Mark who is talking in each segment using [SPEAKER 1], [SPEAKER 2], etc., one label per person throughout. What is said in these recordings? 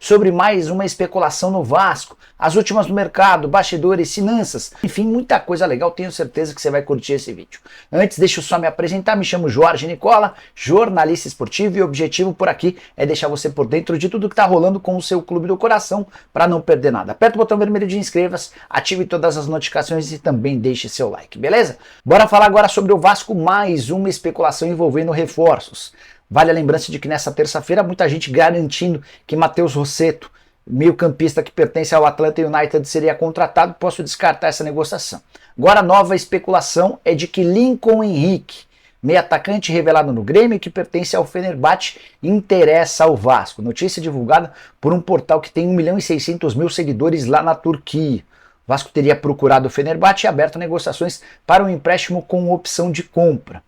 [SPEAKER 1] sobre mais uma especulação no Vasco, as últimas do mercado, bastidores, finanças, enfim, muita coisa legal, tenho certeza que você vai curtir esse vídeo. Antes, deixa eu só me apresentar, me chamo Jorge Nicola, jornalista esportivo, e o objetivo por aqui é deixar você por dentro de tudo que está rolando com o seu clube do coração, para não perder nada. Aperta o botão vermelho de inscreva-se, ative todas as notificações e também deixe seu like, beleza? Bora falar agora sobre o Vasco, mais uma especulação envolvendo reforços. Vale a lembrança de que nessa terça-feira muita gente garantindo que Matheus Rossetto, meio-campista que pertence ao Atlanta United, seria contratado. Posso descartar essa negociação. Agora a nova especulação é de que Lincoln Henrique, meio-atacante revelado no Grêmio que pertence ao Fenerbahçe, interessa ao Vasco. Notícia divulgada por um portal que tem 1.600.000 seguidores lá na Turquia. O Vasco teria procurado o Fenerbahçe e aberto negociações para um empréstimo com opção de compra.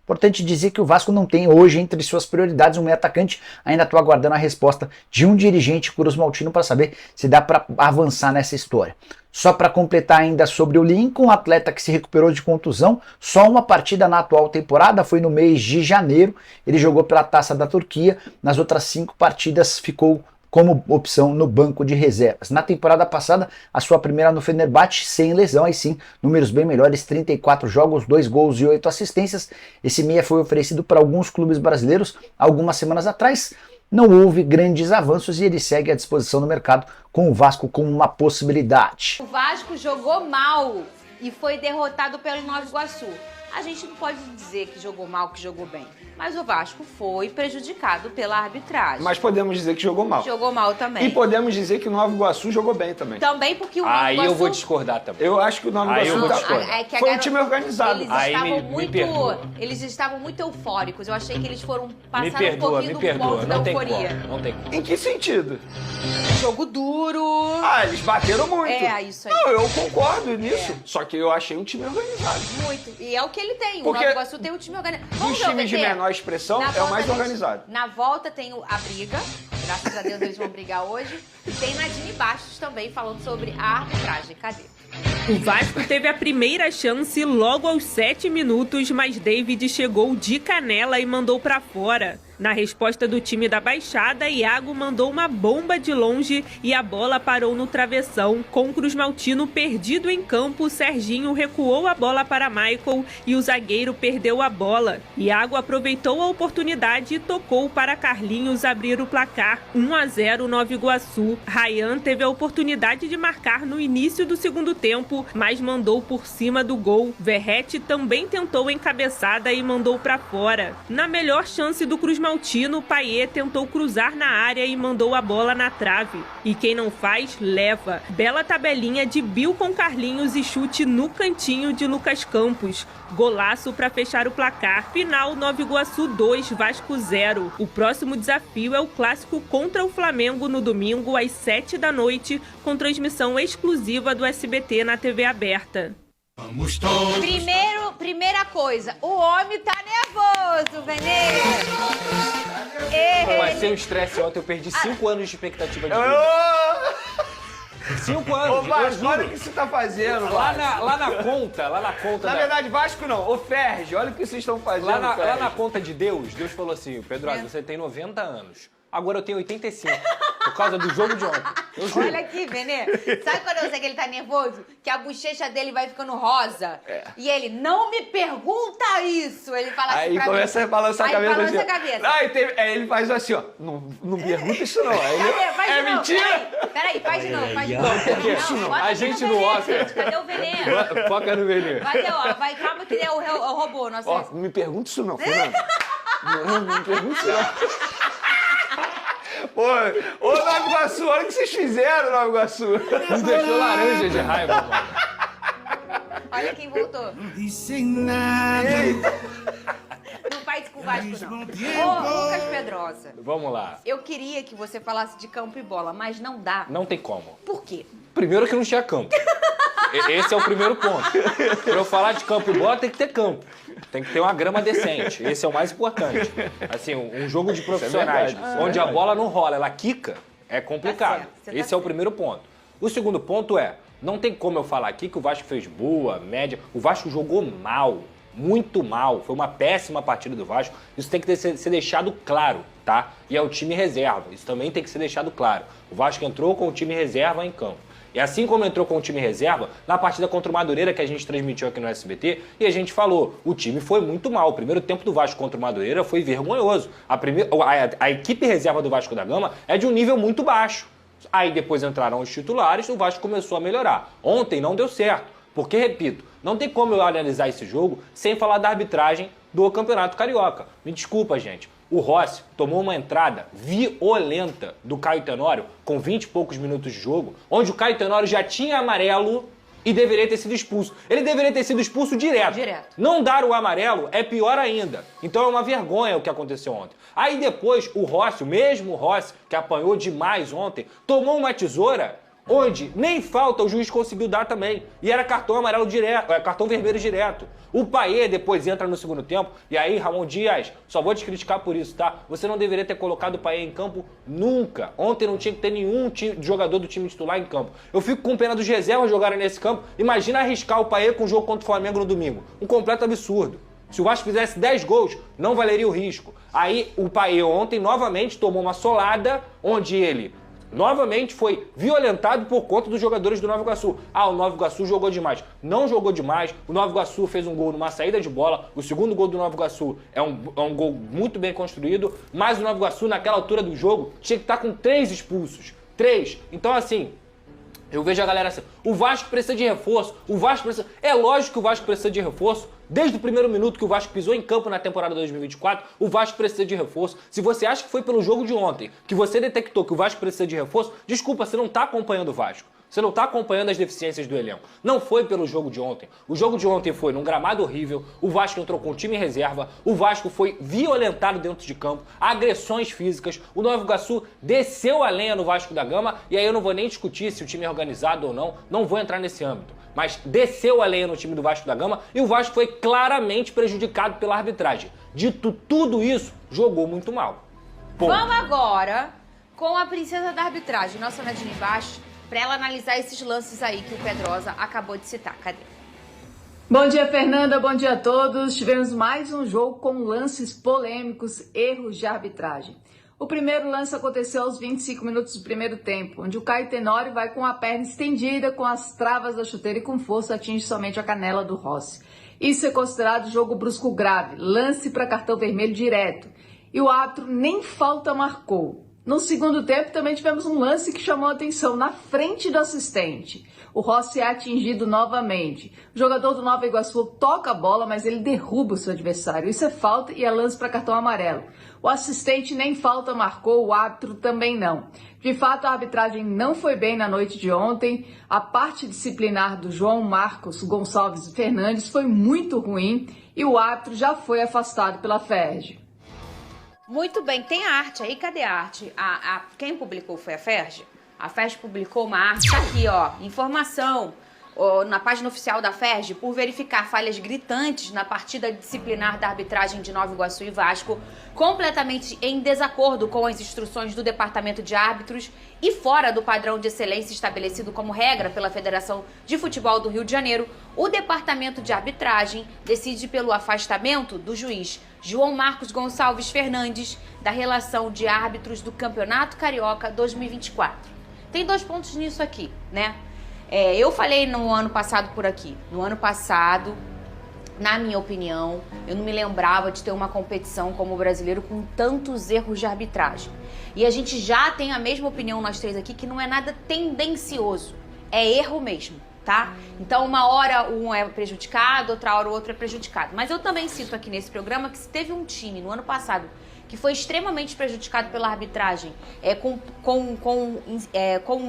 [SPEAKER 1] Importante dizer que o Vasco não tem hoje entre suas prioridades um meio-atacante. Ainda estou aguardando a resposta de um dirigente cruzmaltino para saber se dá para avançar nessa história. Só para completar ainda sobre o Lincoln, um atleta que se recuperou de contusão, só uma partida na atual temporada, foi no mês de janeiro. Ele jogou pela Taça da Turquia, nas outras 5 partidas ficou como opção no banco de reservas. Na temporada passada, a sua primeira no Fenerbahçe, sem lesão, aí sim, números bem melhores, 34 jogos, 2 gols e 8 assistências. Esse meia foi oferecido para alguns clubes brasileiros algumas semanas atrás. Não houve grandes avanços e ele segue à disposição no mercado, com o Vasco como uma possibilidade.
[SPEAKER 2] O Vasco jogou mal e foi derrotado pelo Nova Iguaçu. A gente não pode dizer que jogou mal, que jogou bem. Mas o Vasco foi prejudicado pela arbitragem.
[SPEAKER 3] Mas podemos dizer que jogou mal.
[SPEAKER 2] Jogou mal também.
[SPEAKER 3] E podemos dizer que o Nova Iguaçu jogou bem também.
[SPEAKER 2] Também porque o Nova
[SPEAKER 4] Aí
[SPEAKER 2] Iguaçu...
[SPEAKER 4] eu vou discordar também.
[SPEAKER 3] Eu acho que o Nova
[SPEAKER 4] Aí
[SPEAKER 3] Iguaçu
[SPEAKER 4] eu vou discordar.
[SPEAKER 3] foi um time organizado.
[SPEAKER 2] Eles estavam muito eufóricos. Eu achei que eles foram
[SPEAKER 4] Me
[SPEAKER 2] passar um
[SPEAKER 4] perdoa,
[SPEAKER 2] pouquinho
[SPEAKER 4] me
[SPEAKER 2] do
[SPEAKER 4] perdoa.
[SPEAKER 2] ponto da
[SPEAKER 4] Não tem
[SPEAKER 2] euforia.
[SPEAKER 4] como, não tem como.
[SPEAKER 3] Em que sentido?
[SPEAKER 2] Jogo duro.
[SPEAKER 3] Ah, eles bateram muito.
[SPEAKER 2] É, isso aí.
[SPEAKER 3] Não, eu concordo nisso. Só que eu achei um time organizado.
[SPEAKER 2] Muito. E é o que ele tem.
[SPEAKER 3] Porque
[SPEAKER 2] o Nova Iguaçu tem um time organizado.
[SPEAKER 3] Dos times de menor expressão, é o mais organizado.
[SPEAKER 2] Na volta tem a briga. Graças a Deus eles vão brigar hoje. E tem Nadine Bastos também falando sobre a arbitragem. Cadê?
[SPEAKER 5] O Vasco teve a primeira chance logo aos 7 minutos, mas David chegou de canela e mandou pra fora. Na resposta do time da Baixada, Iago mandou uma bomba de longe e a bola parou no travessão. Com o Cruzmaltino perdido em campo, Serginho recuou a bola para Michael e o zagueiro perdeu a bola. Iago aproveitou a oportunidade e tocou para Carlinhos abrir o placar. 1-0 Nova Iguaçu. Ryan teve a oportunidade de marcar no início do segundo tempo, mas mandou por cima do gol. Verrete também tentou encabeçada e mandou para fora. Na melhor chance do Cruzmaltino, Payet tentou cruzar na área e mandou a bola na trave. E quem não faz, leva. Bela tabelinha de Bill com Carlinhos e chute no cantinho de Lucas Campos. Golaço para fechar o placar. Final, Nova Iguaçu 2, Vasco 0. O próximo desafio é o clássico contra o Flamengo no domingo às 7 da noite, com transmissão exclusiva do SBT na TV aberta.
[SPEAKER 2] Primeira coisa, o homem tá nervoso, Venê.
[SPEAKER 4] Vai ser um estresse ontem, eu perdi 5 anos de expectativa de vida. 5 anos,
[SPEAKER 3] Ô, Vasco, olha o que você tá fazendo, Vasco.
[SPEAKER 4] lá na conta
[SPEAKER 3] Na verdade, Vasco não, ô Ferge, olha o que vocês estão fazendo,
[SPEAKER 4] lá na conta de Deus falou assim, Pedro, você tem 90 anos. Agora eu tenho 85, por causa do jogo de ontem. Eu juro.
[SPEAKER 2] Olha aqui, Venê. Sabe quando eu sei que ele tá nervoso? Que a bochecha dele vai ficando rosa. E ele, não me pergunta isso. Ele fala assim
[SPEAKER 3] Aí
[SPEAKER 2] pra
[SPEAKER 3] começa
[SPEAKER 2] mim.
[SPEAKER 3] a balançar a cabeça.
[SPEAKER 2] Aí balança
[SPEAKER 3] assim,
[SPEAKER 2] a cabeça.
[SPEAKER 3] Não, aí ele faz assim, ó. Não pergunta isso não. Aí ele,
[SPEAKER 2] Cadê? Faz de novo.
[SPEAKER 3] mentira?
[SPEAKER 2] Peraí, faz de novo, faz de novo.
[SPEAKER 4] porque isso não.
[SPEAKER 2] bota
[SPEAKER 4] A
[SPEAKER 2] aqui
[SPEAKER 4] gente
[SPEAKER 2] no
[SPEAKER 4] no
[SPEAKER 2] Venê,
[SPEAKER 4] off.
[SPEAKER 2] gente. Cadê o Venê?
[SPEAKER 4] Foca no veneno.
[SPEAKER 2] Calma que é o robô. Nossa,
[SPEAKER 3] Ó, não me pergunta isso não, Fernando. Não me pergunta isso não. Ô, Nova Iguaçu, olha o que vocês fizeram, Nova Iguaçu.
[SPEAKER 4] Me deixou laranja de raiva, mano.
[SPEAKER 2] olha quem voltou. Não faz com o Vasco, não. Ô, Lucas Pedrosa,
[SPEAKER 4] Vamos lá.
[SPEAKER 2] eu queria que você falasse de campo e bola, mas não dá.
[SPEAKER 4] Não tem como.
[SPEAKER 2] Por quê?
[SPEAKER 4] Primeiro que não tinha campo. Esse é o primeiro ponto. Pra eu falar de campo e bola, tem que ter campo. Tem que ter uma grama decente. Esse é o mais importante. Assim, um jogo de profissionais, onde a bola não rola, ela quica, é complicado.
[SPEAKER 2] Tá certo,
[SPEAKER 4] Esse é o primeiro ponto. O segundo ponto é, não tem como eu falar aqui que o Vasco fez boa, média. O Vasco jogou mal. muito mal, foi uma péssima partida do Vasco. Isso tem que ser deixado claro, tá? E é o time reserva, isso também tem que ser deixado claro. O Vasco entrou com o time reserva em campo. E assim como entrou com o time reserva, na partida contra o Madureira, que a gente transmitiu aqui no SBT, e a gente falou, o time foi muito mal. O primeiro tempo do Vasco contra o Madureira foi vergonhoso. A equipe reserva do Vasco da Gama é de um nível muito baixo. Aí depois entraram os titulares, o Vasco começou a melhorar. Ontem não deu certo, porque, repito, não tem como eu analisar esse jogo sem falar da arbitragem do Campeonato Carioca. Me desculpa, gente. O Rossi tomou uma entrada violenta do Caio Tenório com 20 e poucos minutos de jogo, onde o Caio Tenório já tinha amarelo e deveria ter sido expulso. Ele deveria ter sido expulso direto. Não dar o amarelo é pior ainda. Então é uma vergonha o que aconteceu ontem. Aí depois o Rossi, o mesmo Rossi, que apanhou demais ontem, tomou uma tesoura onde nem falta o juiz conseguiu dar também. E era cartão amarelo direto, cartão vermelho direto. O Payet depois entra no segundo tempo. E aí, Ramon Dias, só vou te criticar por isso, tá? Você não deveria ter colocado o Payet em campo nunca. Ontem não tinha que ter nenhum jogador do time titular em campo. Eu fico com pena dos reservas jogarem nesse campo. Imagina arriscar o Payet com o jogo contra o Flamengo no domingo. Um completo absurdo. Se o Vasco fizesse 10 gols, não valeria o risco. Aí o Payet ontem novamente tomou uma solada, onde ele novamente foi violentado por conta dos jogadores do Nova Iguaçu. O Nova Iguaçu jogou demais. Não jogou demais. O Nova Iguaçu fez um gol numa saída de bola. O segundo gol do Nova Iguaçu é um gol muito bem construído. Mas o Nova Iguaçu, naquela altura do jogo, tinha que estar com 3 expulsos. 3. Então, assim, eu vejo a galera assim, o Vasco precisa de reforço, o Vasco precisa... É lógico que o Vasco precisa de reforço. Desde o primeiro minuto que o Vasco pisou em campo na temporada 2024, o Vasco precisa de reforço. Se você acha que foi pelo jogo de ontem que você detectou que o Vasco precisa de reforço, desculpa, você não está acompanhando o Vasco. Você não está acompanhando as deficiências do elenco. Não foi pelo jogo de ontem. O jogo de ontem foi num gramado horrível, o Vasco entrou com o time em reserva, o Vasco foi violentado dentro de campo, agressões físicas, o Nova Iguaçu desceu a lenha no Vasco da Gama, e aí eu não vou nem discutir se o time é organizado ou não vou entrar nesse âmbito. Mas desceu a lenha no time do Vasco da Gama e o Vasco foi claramente prejudicado pela arbitragem. Dito tudo isso, jogou muito mal. Ponto.
[SPEAKER 2] Vamos agora com a princesa da arbitragem, nossa Nadine Baixo, para ela analisar esses lances aí que o Pedrosa acabou de citar. Cadê?
[SPEAKER 6] Bom dia, Fernanda. Bom dia a todos. Tivemos mais um jogo com lances polêmicos, erros de arbitragem. O primeiro lance aconteceu aos 25 minutos do primeiro tempo, onde o Caio Tenório vai com a perna estendida, com as travas da chuteira e com força atinge somente a canela do Rossi. Isso é considerado jogo brusco grave, lance para cartão vermelho direto. E o árbitro nem falta marcou. No segundo tempo também tivemos um lance que chamou a atenção na frente do assistente. O Rossi é atingido novamente. O jogador do Nova Iguaçu toca a bola, mas ele derruba o seu adversário. Isso é falta e é lance para cartão amarelo. O assistente nem falta marcou, o árbitro também não. De fato, a arbitragem não foi bem na noite de ontem. A parte disciplinar do João Marcos Gonçalves Fernandes foi muito ruim e o árbitro já foi afastado pela FERJ.
[SPEAKER 2] Muito bem, tem a arte aí, cadê a arte? Quem publicou foi a FERJ? A FERJ publicou uma arte, tá aqui ó, informação na página oficial da FERJ, por verificar falhas gritantes na partida disciplinar da arbitragem de Nova Iguaçu e Vasco, completamente em desacordo com as instruções do Departamento de Árbitros e fora do padrão de excelência estabelecido como regra pela Federação de Futebol do Rio de Janeiro, o Departamento de Arbitragem decide pelo afastamento do juiz João Marcos Gonçalves Fernandes da relação de árbitros do Campeonato Carioca 2024. Tem 2 pontos nisso aqui, né? Eu falei no ano passado por aqui. No ano passado, na minha opinião, eu não me lembrava de ter uma competição como o brasileiro com tantos erros de arbitragem. E a gente já tem a mesma opinião, nós 3 aqui, que não é nada tendencioso. É erro mesmo, tá? Então, uma hora um é prejudicado, outra hora o outro é prejudicado. Mas eu também cito aqui nesse programa que se teve um time no ano passado que foi extremamente prejudicado pela arbitragem, com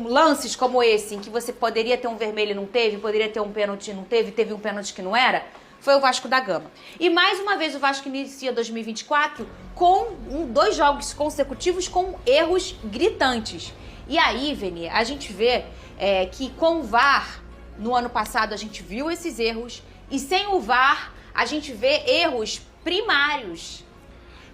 [SPEAKER 2] lances como esse, em que você poderia ter um vermelho e não teve, poderia ter um pênalti e não teve, teve um pênalti que não era, foi o Vasco da Gama. E mais uma vez o Vasco inicia 2024 com 2 jogos consecutivos com erros gritantes. E aí, Veni, a gente vê que com o VAR, no ano passado a gente viu esses erros, e sem o VAR a gente vê erros primários,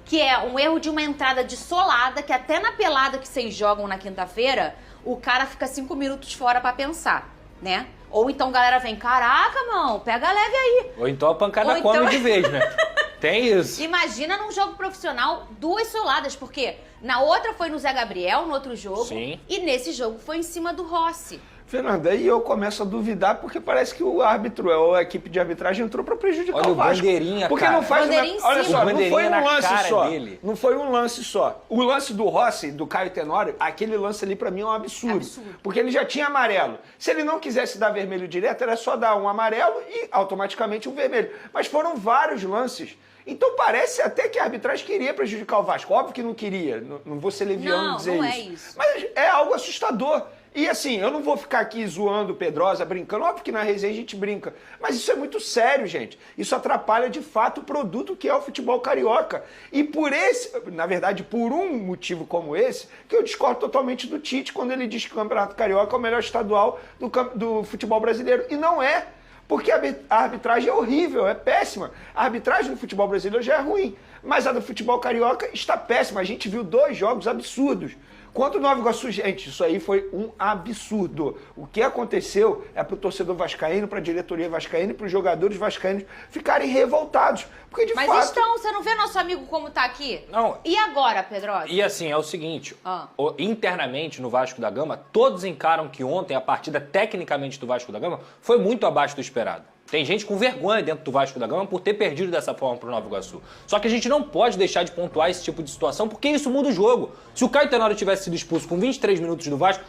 [SPEAKER 2] que é um erro de uma entrada de solada, que até na pelada que vocês jogam na quinta-feira, o cara fica 5 minutos fora pra pensar, né? Ou então a galera vem, caraca, mão, pega leve aí.
[SPEAKER 4] Ou então a pancada
[SPEAKER 2] Ou
[SPEAKER 4] come
[SPEAKER 2] então-
[SPEAKER 4] de vez, né? Tem isso.
[SPEAKER 2] Imagina num jogo profissional 2 soladas, porque na outra foi no Zé Gabriel, no outro jogo,
[SPEAKER 4] Sim.
[SPEAKER 2] e nesse jogo foi em cima do Rossi.
[SPEAKER 3] Fernanda, aí eu começo a duvidar porque parece que o árbitro, ou a equipe de arbitragem entrou para prejudicar
[SPEAKER 4] Olha
[SPEAKER 3] o
[SPEAKER 4] o
[SPEAKER 3] Vasco.
[SPEAKER 4] bandeirinha,
[SPEAKER 3] porque
[SPEAKER 4] cara.
[SPEAKER 3] não faz
[SPEAKER 2] Bandeirinha em
[SPEAKER 3] olha
[SPEAKER 2] cima.
[SPEAKER 3] só,
[SPEAKER 4] O
[SPEAKER 3] não foi
[SPEAKER 4] bandeirinha
[SPEAKER 3] um
[SPEAKER 4] na
[SPEAKER 3] lance
[SPEAKER 4] cara
[SPEAKER 3] só.
[SPEAKER 4] dele.
[SPEAKER 3] Não foi um lance só. O lance do Rossi, do Caio Tenório, aquele lance ali para mim é um absurdo.
[SPEAKER 2] Absurdo.
[SPEAKER 3] Porque ele já tinha amarelo. Se ele não quisesse dar vermelho direto, era só dar um amarelo e automaticamente um vermelho. Mas foram vários lances. Então parece até que a arbitragem queria prejudicar o Vasco. Óbvio que não queria, não vou ser leviano
[SPEAKER 2] Não,
[SPEAKER 3] dizer
[SPEAKER 2] não
[SPEAKER 3] isso.
[SPEAKER 2] é isso.
[SPEAKER 3] Mas é algo assustador. E assim, eu não vou ficar aqui zoando Pedrosa, brincando. Óbvio que na resenha a gente brinca. Mas isso é muito sério, gente. Isso atrapalha de fato o produto que é o futebol carioca. E por na verdade, por um motivo como esse, que eu discordo totalmente do Tite quando ele diz que o Campeonato Carioca é o melhor estadual do futebol brasileiro. E não é. Porque a arbitragem é horrível, é péssima. A arbitragem do futebol brasileiro já é ruim, mas a do futebol carioca está péssima. A gente viu 2 jogos absurdos. Quanto ao Nova Iguaçu, gente, isso aí foi um absurdo. O que aconteceu é para o torcedor vascaíno, para a diretoria vascaína e para os jogadores vascaínos ficarem revoltados. Porque, de
[SPEAKER 2] Mas
[SPEAKER 3] fato...
[SPEAKER 2] então, você não vê nosso amigo como tá aqui?
[SPEAKER 4] Não.
[SPEAKER 2] E agora, Pedrosa?
[SPEAKER 4] E assim, é o seguinte,
[SPEAKER 2] Ah.
[SPEAKER 4] internamente no Vasco da Gama, todos encaram que ontem a partida tecnicamente do Vasco da Gama foi muito abaixo do esperado. Tem gente com vergonha dentro do Vasco da Gama por ter perdido dessa forma pro Nova Iguaçu. Só que a gente não pode deixar de pontuar esse tipo de situação, porque isso muda o jogo. Se o Caio Tenório tivesse sido expulso com 23 minutos do Vasco,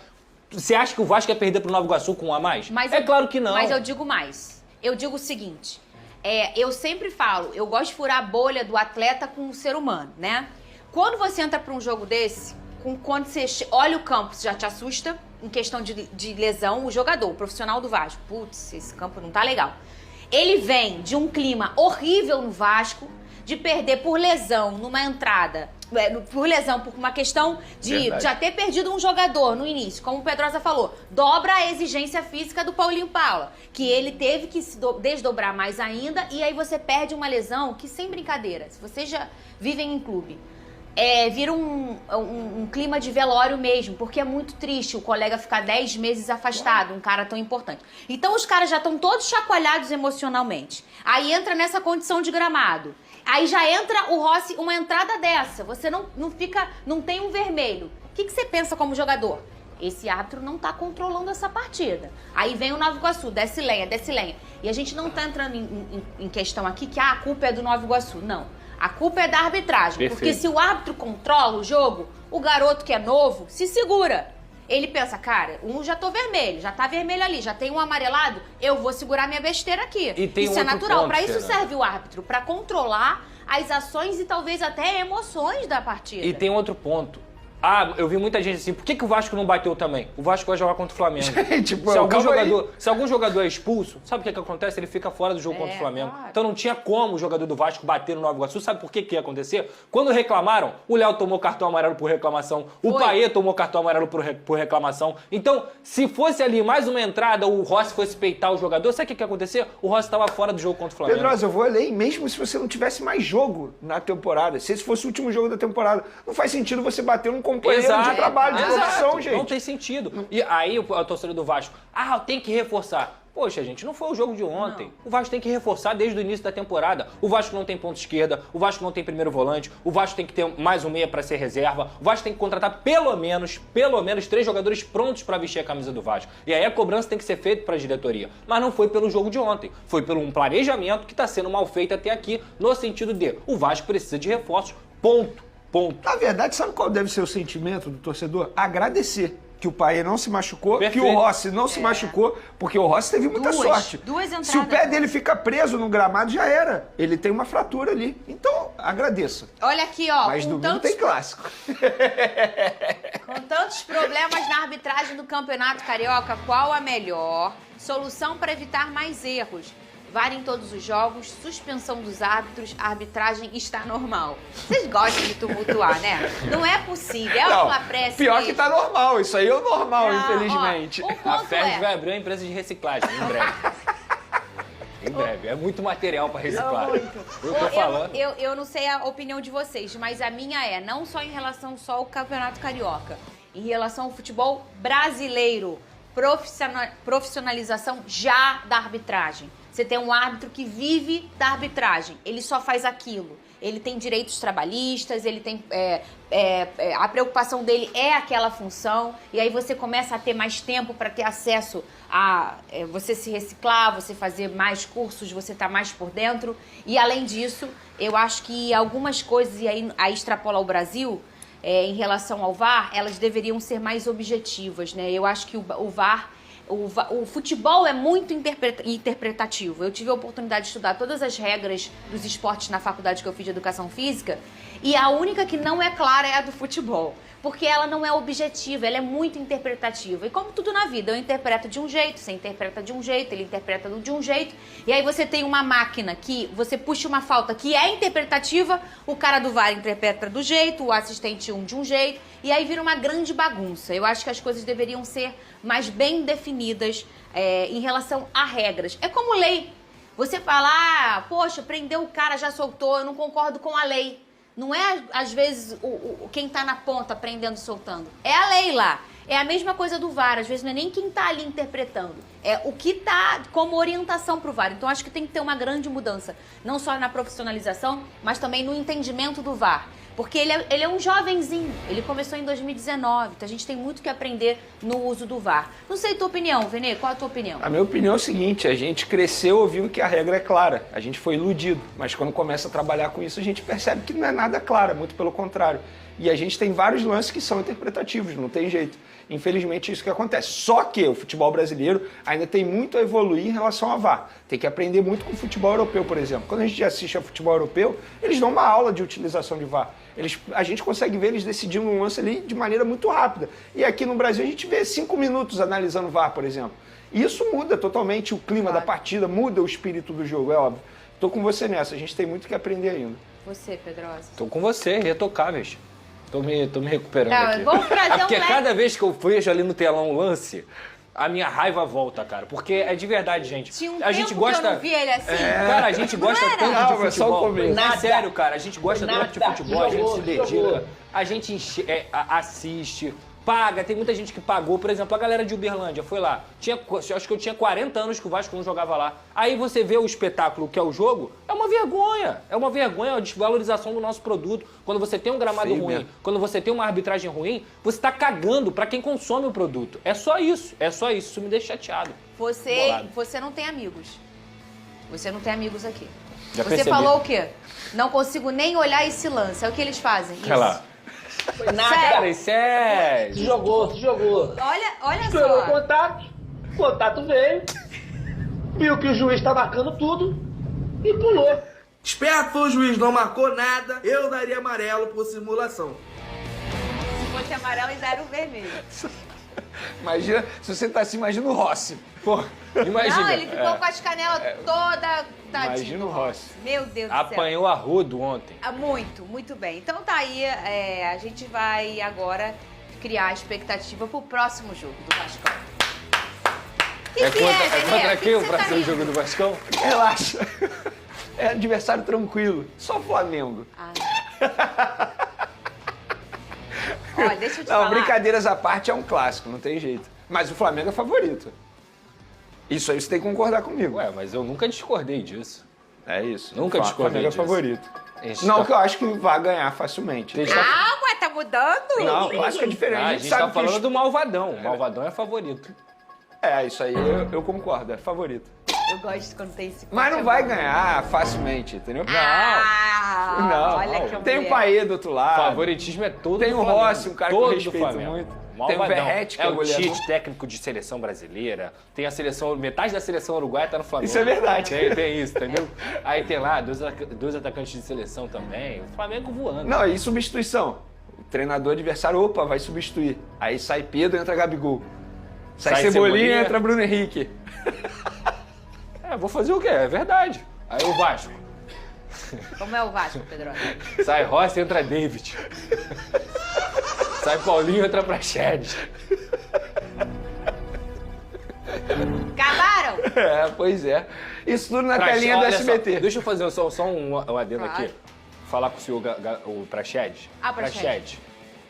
[SPEAKER 4] você acha que o Vasco ia perder pro Nova Iguaçu com um a mais? Claro que não.
[SPEAKER 2] Mas eu digo mais. Eu digo o seguinte, eu sempre falo, eu gosto de furar a bolha do atleta com o ser humano, né? Quando você entra pra um jogo desse, quando você olha o campo, você já te assusta em questão de lesão, o jogador, o profissional do Vasco. Putz, esse campo não tá legal. Ele vem de um clima horrível no Vasco, de perder por lesão numa entrada, por lesão, por uma questão de
[SPEAKER 3] Verdade.
[SPEAKER 2] já ter perdido um jogador no início, como o Pedrosa falou, dobra a exigência física do Paulinho Paula, que ele teve que se desdobrar mais ainda, e aí você perde uma lesão que, sem brincadeira, se vocês já vivem em clube, vira um clima de velório mesmo, porque é muito triste o colega ficar 10 meses afastado, um cara tão importante. Então os caras já estão todos chacoalhados emocionalmente. Aí entra nessa condição de gramado. Aí já entra o Rossi, uma entrada dessa. Você não tem um vermelho. O que você pensa como jogador? Esse árbitro não tá controlando essa partida. Aí vem o Nova Iguaçu, desce lenha. E a gente não tá entrando em questão aqui que a culpa é do Nova Iguaçu. Não. A culpa é da arbitragem.
[SPEAKER 4] Perfeito.
[SPEAKER 2] Porque se o árbitro controla o jogo, o garoto que é novo se segura. Ele pensa, cara, já tô vermelho, já tá vermelho ali, já tem um amarelado, eu vou segurar minha besteira aqui.
[SPEAKER 4] E tem
[SPEAKER 2] isso
[SPEAKER 4] um
[SPEAKER 2] é
[SPEAKER 4] outro
[SPEAKER 2] natural.
[SPEAKER 4] ponto,
[SPEAKER 2] Pra isso
[SPEAKER 4] Fernanda.
[SPEAKER 2] serve o árbitro, pra controlar as ações e talvez até emoções da partida.
[SPEAKER 4] E tem outro ponto. Eu vi muita gente assim, por que o Vasco não bateu também? O Vasco vai jogar contra o Flamengo.
[SPEAKER 3] Gente, pô,
[SPEAKER 4] se
[SPEAKER 3] calma
[SPEAKER 4] algum jogador é expulso, sabe o que acontece? Ele fica fora do jogo contra o Flamengo.
[SPEAKER 2] Claro.
[SPEAKER 4] Então não tinha como o jogador do Vasco bater no Nova Iguaçu. Sabe por que ia acontecer? Quando reclamaram, o Léo tomou cartão amarelo por reclamação, o
[SPEAKER 2] Foi.
[SPEAKER 4] Paê tomou cartão amarelo por reclamação. Então, se fosse ali mais uma entrada, o Rossi fosse peitar o jogador, sabe o que ia acontecer? O Rossi estava fora do jogo contra o Flamengo.
[SPEAKER 3] Pedrosa, eu vou além, mesmo se você não tivesse mais jogo na temporada, se esse fosse o último jogo da temporada, não faz sentido você bater num companheiro de trabalho, de profissão, gente.
[SPEAKER 4] Não tem sentido. E aí o torcedor do Vasco, tem que reforçar. Poxa, gente, não foi o jogo de ontem. O Vasco tem que reforçar desde o início da temporada. O Vasco não tem ponta esquerda, o Vasco não tem primeiro volante, o Vasco tem que ter mais um meia para ser reserva, o Vasco tem que contratar pelo menos 3 jogadores prontos para vestir a camisa do Vasco. E aí a cobrança tem que ser feita para a diretoria. Mas não foi pelo jogo de ontem, foi pelo um planejamento que está sendo mal feito até aqui, no sentido de o Vasco precisa de reforços, ponto.
[SPEAKER 3] Na verdade, sabe qual deve ser o sentimento do torcedor? Agradecer que o Paê não se machucou,
[SPEAKER 4] Perfeito.
[SPEAKER 3] que o Rossi não se machucou, porque o Rossi teve muita sorte.
[SPEAKER 2] Duas entradas.
[SPEAKER 3] Se o pé dele fica preso no gramado, já era. Ele tem uma fratura ali. Então, agradeça.
[SPEAKER 2] Olha aqui, ó.
[SPEAKER 3] Mas
[SPEAKER 2] com
[SPEAKER 3] domingo tem clássico.
[SPEAKER 2] Com tantos problemas na arbitragem do Campeonato Carioca, qual a melhor solução para evitar mais erros? VAR em todos os jogos, suspensão dos árbitros, a arbitragem está normal. Vocês gostam de tumultuar, né? Não é possível, é uma prece.
[SPEAKER 3] Pior
[SPEAKER 2] mesmo.
[SPEAKER 3] que tá normal. Isso aí é o normal,
[SPEAKER 2] Não,
[SPEAKER 3] infelizmente.
[SPEAKER 2] ó, o
[SPEAKER 4] A
[SPEAKER 2] ponto
[SPEAKER 4] FERJ vai
[SPEAKER 2] é...
[SPEAKER 4] abrir uma empresa de reciclagem em breve. Em breve. É muito material para reciclar. Eu tô falando.
[SPEAKER 2] Eu não sei a opinião de vocês, mas a minha é, não só em relação só ao Campeonato Carioca, em relação ao futebol brasileiro. profissionalização já da arbitragem. Você tem um árbitro que vive da arbitragem, ele só faz aquilo. Ele tem direitos trabalhistas, ele tem a preocupação dele é aquela função, e aí você começa a ter mais tempo para ter acesso a você se reciclar, você fazer mais cursos, você estar mais por dentro. E além disso, eu acho que algumas coisas, e aí extrapola ao Brasil, em relação ao VAR, elas deveriam ser mais objetivas, né? Eu acho que o VAR... O futebol é muito interpretativo. Eu tive a oportunidade de estudar todas as regras dos esportes na faculdade que eu fiz de educação física, e a única que não é clara é a do futebol, porque ela não é objetiva, ela é muito interpretativa. E como tudo na vida, eu interpreto de um jeito, você interpreta de um jeito, ele interpreta de um jeito, e aí você tem uma máquina que você puxa uma falta que é interpretativa, o cara do VAR interpreta do jeito, o assistente de um jeito, e aí vira uma grande bagunça. Eu acho que as coisas deveriam ser mais bem definidas em relação a regras. É como lei. Você fala, poxa, prendeu o cara, já soltou, eu não concordo com a lei. Não é, às vezes, quem tá na ponta prendendo e soltando. É a lei lá. É a mesma coisa do VAR. Às vezes não é nem quem tá ali interpretando. É o que tá como orientação pro VAR. Então acho que tem que ter uma grande mudança. Não só na profissionalização, mas também no entendimento do VAR. Porque ele é um jovenzinho. Ele começou em 2019. Então a gente tem muito que aprender no uso do VAR. Não sei a tua opinião, Vene. Qual a tua opinião?
[SPEAKER 3] A minha opinião é o seguinte, a gente cresceu ouvindo que a regra é clara. A gente foi iludido. Mas quando começa a trabalhar com isso, a gente percebe que não é nada clara, muito pelo contrário. E a gente tem vários lances que são interpretativos, não tem jeito. Infelizmente, isso que acontece. Só que o futebol brasileiro ainda tem muito a evoluir em relação ao VAR. Tem que aprender muito com o futebol europeu, por exemplo. Quando a gente assiste ao futebol europeu, eles dão uma aula de utilização de VAR. A gente consegue ver eles decidindo um lance ali de maneira muito rápida. E aqui no Brasil a gente vê 5 minutos analisando o VAR, por exemplo. E isso muda totalmente o clima da partida, muda o espírito do jogo, é óbvio. Tô com você nessa, a gente tem muito que aprender ainda.
[SPEAKER 2] Você, Pedrosa.
[SPEAKER 4] Tô com você, irretocáveis. Tô me recuperando aqui.
[SPEAKER 2] Vamos trazer
[SPEAKER 4] porque cada vez que eu vejo ali no telão um lance, a minha raiva volta, cara. Porque é de verdade, gente.
[SPEAKER 2] Tinha um
[SPEAKER 4] a gente
[SPEAKER 2] tempo
[SPEAKER 4] gosta...
[SPEAKER 2] que eu não vi ele assim.
[SPEAKER 4] Cara, a gente gosta tanto de
[SPEAKER 3] Não, é só o
[SPEAKER 4] futebol.
[SPEAKER 3] começo.
[SPEAKER 4] É sério, cara. A gente gosta tanto de futebol, a gente se dedica. A gente assiste, paga. Tem muita gente que pagou. Por exemplo, a galera de Uberlândia foi lá. Acho que eu tinha 40 anos que o Vasco não jogava lá. Aí você vê o espetáculo que é o jogo, é uma vergonha. É uma vergonha, é uma desvalorização do nosso produto. Quando você tem um gramado
[SPEAKER 3] Feio
[SPEAKER 4] ruim,
[SPEAKER 3] mesmo.
[SPEAKER 4] quando você tem uma arbitragem ruim, você tá cagando pra quem consome o produto. É só isso. Isso me deixa chateado.
[SPEAKER 2] Você não tem amigos. Você não tem amigos aqui.
[SPEAKER 4] Já
[SPEAKER 2] você
[SPEAKER 4] percebi.
[SPEAKER 2] falou o quê? Não consigo nem olhar esse lance. É o que eles fazem.
[SPEAKER 4] Olha lá.
[SPEAKER 7] Foi nada.
[SPEAKER 4] Cara, isso é...
[SPEAKER 7] Se jogou.
[SPEAKER 2] Olha
[SPEAKER 7] Esperou o
[SPEAKER 2] só.
[SPEAKER 7] contato veio, viu que o juiz tá marcando tudo e pulou.
[SPEAKER 8] Esperto foi o juiz, não marcou nada, eu daria amarelo por simulação.
[SPEAKER 2] Se fosse amarelo, eles deram vermelho.
[SPEAKER 3] Imagina, se você tá assim, imagina o Rossi.
[SPEAKER 4] Pô, imagina.
[SPEAKER 2] Não, ele ficou com as canelas toda tadinho.
[SPEAKER 3] Imagina o Rossi.
[SPEAKER 2] Meu Deus do céu.
[SPEAKER 4] Apanhou a rodo ontem.
[SPEAKER 2] Muito bem. Então tá aí, a gente vai agora criar a expectativa pro próximo jogo do Vascão.
[SPEAKER 4] Contra quem o próximo jogo do Vascão?
[SPEAKER 3] Relaxa. É adversário tranquilo. Só Flamengo.
[SPEAKER 2] Olha, deixa eu te
[SPEAKER 3] Não,
[SPEAKER 2] falar.
[SPEAKER 3] brincadeiras à parte, é um clássico, não tem jeito. Mas o Flamengo é favorito. Isso aí você tem que concordar comigo.
[SPEAKER 4] Ué, mas eu nunca discordei disso.
[SPEAKER 3] É isso.
[SPEAKER 4] Nunca
[SPEAKER 3] O
[SPEAKER 4] discordei
[SPEAKER 3] Flamengo é
[SPEAKER 4] disso.
[SPEAKER 3] favorito.
[SPEAKER 4] Gente,
[SPEAKER 3] Não
[SPEAKER 4] tá-
[SPEAKER 3] que eu acho que vai ganhar facilmente.
[SPEAKER 2] Calma, tá mudando?
[SPEAKER 3] Não, clássico é diferente.
[SPEAKER 4] Ah,
[SPEAKER 3] a
[SPEAKER 4] a
[SPEAKER 3] gente
[SPEAKER 4] gente
[SPEAKER 3] sabe
[SPEAKER 4] tá
[SPEAKER 3] que
[SPEAKER 4] falando
[SPEAKER 3] os-
[SPEAKER 4] do Malvadão. O Malvadão é favorito.
[SPEAKER 3] É, isso aí eu concordo, é favorito.
[SPEAKER 2] Eu gosto quando tem esse...
[SPEAKER 3] Mas não vai ganhar facilmente, entendeu? Não,
[SPEAKER 2] olha que
[SPEAKER 3] tem o
[SPEAKER 2] mulher.
[SPEAKER 3] Paê do outro lado.
[SPEAKER 4] Favoritismo é todo
[SPEAKER 3] Tem
[SPEAKER 4] do
[SPEAKER 3] o
[SPEAKER 4] Flamengo.
[SPEAKER 3] Rossi, um cara que eu
[SPEAKER 4] Todo do
[SPEAKER 3] respeito
[SPEAKER 4] Flamengo.
[SPEAKER 3] muito.
[SPEAKER 4] Malvadão.
[SPEAKER 3] Tem o Verratti, que é
[SPEAKER 4] o
[SPEAKER 3] goleador.
[SPEAKER 4] Tite, técnico de seleção brasileira. Tem a seleção, metade da seleção uruguaia tá no Flamengo.
[SPEAKER 3] Isso é verdade.
[SPEAKER 4] Tem isso, entendeu? Aí tem lá dois atacantes de seleção também. O Flamengo voando.
[SPEAKER 3] Não, e substituição. O treinador adversário, opa, vai substituir. Aí sai Pedro, entra Gabigol. Sai Cebolinha, entra Bruno Henrique.
[SPEAKER 4] Vou fazer o quê? É verdade. Aí o Vasco.
[SPEAKER 2] Como é o Vasco, Pedro?
[SPEAKER 4] Sai Rossi, entra David. Sai Paulinho, entra Praxedes.
[SPEAKER 2] Acabaram?
[SPEAKER 3] É, pois é. Isso tudo na telinha do
[SPEAKER 4] Olha só,
[SPEAKER 3] SBT.
[SPEAKER 4] deixa eu fazer só um adendo
[SPEAKER 2] Claro.
[SPEAKER 4] aqui. Falar com o senhor o Praxedes.
[SPEAKER 2] Ah, Praxedes.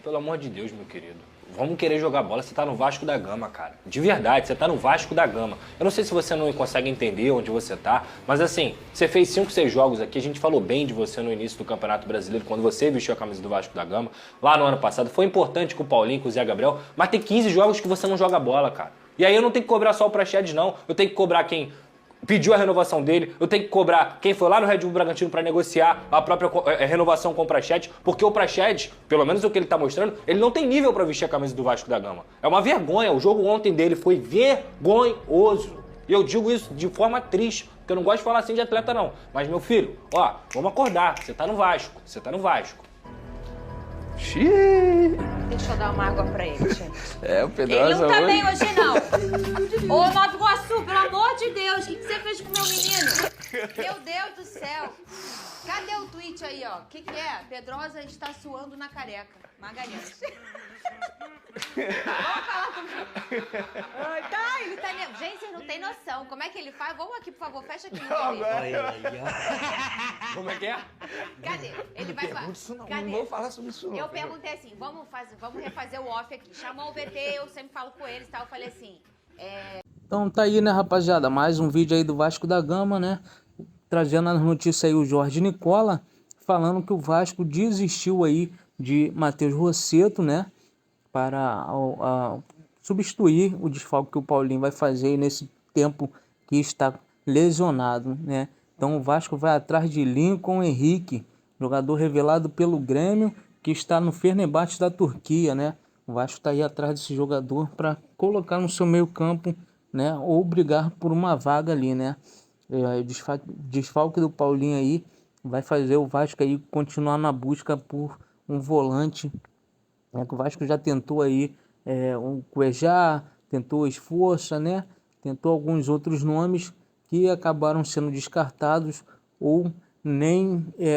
[SPEAKER 4] Pelo amor de Deus, meu querido. Vamos querer jogar bola, você tá no Vasco da Gama, cara. De verdade, você tá no Vasco da Gama. Eu não sei se você não consegue entender onde você tá, mas assim, você fez 5, 6 jogos aqui, a gente falou bem de você no início do Campeonato Brasileiro, quando você vestiu a camisa do Vasco da Gama, lá no ano passado. Foi importante com o Paulinho, com o Zé Gabriel, mas tem 15 jogos que você não joga bola, cara. E aí eu não tenho que cobrar só o Praxedes, não. Eu tenho que cobrar quem pediu a renovação dele, eu tenho que cobrar quem foi lá no Red Bull Bragantino para negociar a própria renovação com o Praxedes, porque o Praxedes, pelo menos o que ele tá mostrando, ele não tem nível para vestir a camisa do Vasco da Gama. É uma vergonha, o jogo ontem dele foi vergonhoso. E eu digo isso de forma triste, porque eu não gosto de falar assim de atleta não. Mas meu filho, ó, vamos acordar, você tá no Vasco, você tá no Vasco.
[SPEAKER 3] Xiii.
[SPEAKER 2] Deixa eu dar uma água pra ele, gente.
[SPEAKER 3] É, o Pedrosa
[SPEAKER 2] Ele não tá
[SPEAKER 3] hoje...
[SPEAKER 2] bem hoje, não. Ô, Nova Iguaçu, pelo amor de Deus, o que você fez com o meu menino? Meu Deus do céu. Cadê o tweet aí, ó? O que é? Pedrosa está suando na careca. Magalhães. Vamos falar comigo. Tá, ele tá... Gente, vocês não tem noção. Como é que ele faz? Vamos aqui, por favor, fecha aqui no dele.
[SPEAKER 4] Como é que é?
[SPEAKER 2] Cadê? Ele vai falar. Cadê?
[SPEAKER 3] Não vou falar sobre isso não.
[SPEAKER 2] Eu perguntei assim, vamos refazer o off aqui. Chamou o VT, eu sempre falo com eles, tá? Eu falei assim...
[SPEAKER 9] Então tá aí, né, rapaziada, mais um vídeo aí do Vasco da Gama, né, trazendo as notícias aí o Jorge Nicola, falando que o Vasco desistiu aí de Matheus Rossetto, né, para substituir o desfalque que o Paulinho vai fazer aí nesse tempo que está lesionado, né. Então o Vasco vai atrás de Lincoln Henrique, jogador revelado pelo Grêmio, que está no Fenerbahçe da Turquia, né. O Vasco está aí atrás desse jogador para colocar no seu meio campo, né, ou brigar por uma vaga ali, né. Desfalque do Paulinho aí vai fazer o Vasco aí continuar na busca por um volante, né, que o Vasco já tentou aí um Cuejá, tentou o Esforça, né, tentou alguns outros nomes que acabaram sendo descartados ou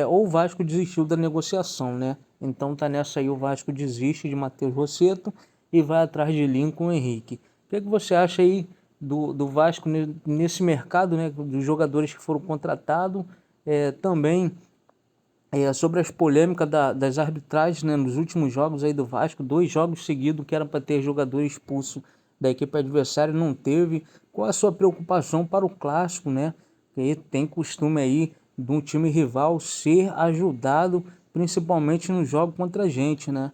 [SPEAKER 9] ou o Vasco desistiu da negociação, né. Então tá nessa aí, o Vasco desiste de Matheus Rossetto e vai atrás de Lincoln Henrique. O que você acha aí do Vasco nesse mercado, né, dos jogadores que foram contratados? Também sobre as polêmicas das arbitragens, né, nos últimos jogos aí do Vasco, 2 jogos seguidos que era para ter jogador expulso da equipe adversária, não teve. Qual a sua preocupação para o clássico, né? Que tem costume aí de um time rival ser ajudado, principalmente no jogo contra a gente, né?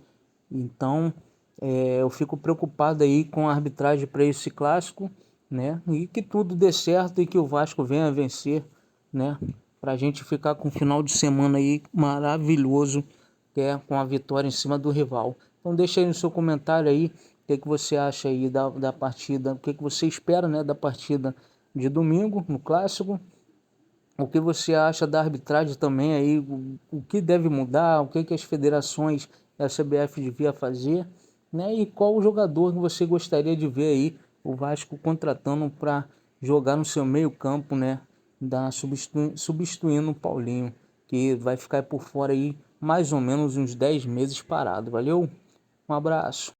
[SPEAKER 9] Então, eu fico preocupado aí com a arbitragem para esse clássico, né? E que tudo dê certo e que o Vasco venha a vencer, né? Para a gente ficar com um final de semana aí maravilhoso, com a vitória em cima do rival. Então deixa aí no seu comentário aí o que você acha aí da partida, o que você espera, né, da partida de domingo no clássico. O que você acha da arbitragem também aí, o que deve mudar, o que as federações e a CBF devia fazer, né? E qual o jogador que você gostaria de ver aí o Vasco contratando para jogar no seu meio campo, né? Substituindo o Paulinho, que vai ficar por fora aí mais ou menos uns 10 meses parado. Valeu? Um abraço.